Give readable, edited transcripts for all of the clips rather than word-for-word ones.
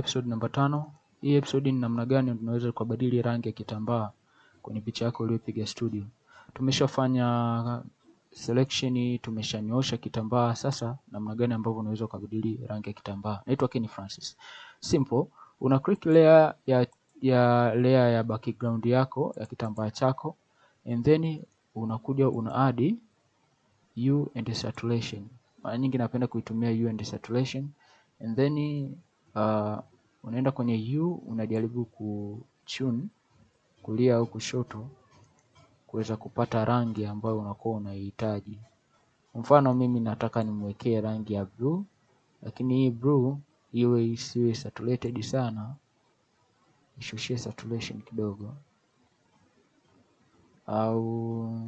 Episode namba 5. Hii episode ni namna gani tunaweza kubadili rangi ya kitambaa kwenye picha yako uliyopiga studio. Tumeshafanya selection, tumeshanyoosha kitambaa. Sasa namna gani ambavyo unaweza kubadili rangi ya kitambaa. Naitwa Ken Francis. Simple, una click layer ya background yako ya kitambaa chako, and then unakuja una add hue and saturation. Mara nyingi napenda kuitumia hue and saturation, and then unaenda kwenye hue, unajaribu kutune kulia au kushoto kuweza kupata rangi ambayo unakuwa unahitaji. Mfano mimi nataka nimwekee rangi ya blue, lakini hii blue iwe isiwe saturated sana, ishushie saturation kidogo, au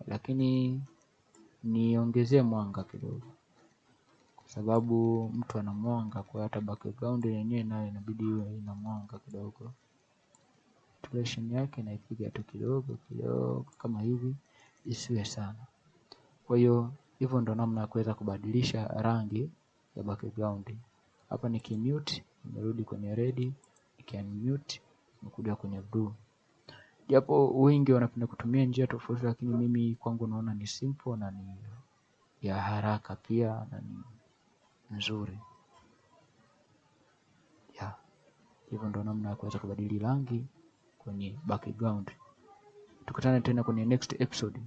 lakini niongezee mwanga kidogo, kwa sababu mtu ana mwanga, kwa hata background yenyewe nayo inabidi iwe ina mwanga kidogo. Saturation yake naipiga tu kidogo kama hivi, isiwe sana. Kwa hiyo hivyo ndo namna ya kuweza kubadilisha rangi ya background. Hapa nikimute, nimerudi kwenye red, nikiunmute, nikuja kwenye blue. Japo wengi wanapenda kutumia njia tofauti, lakini mimi kwangu naona ni simple na ni ya haraka pia na ni nzuri. Hivyo ndo namna ya kuweza kubadili rangi kwenye background. Tukutane tena kwenye next episode.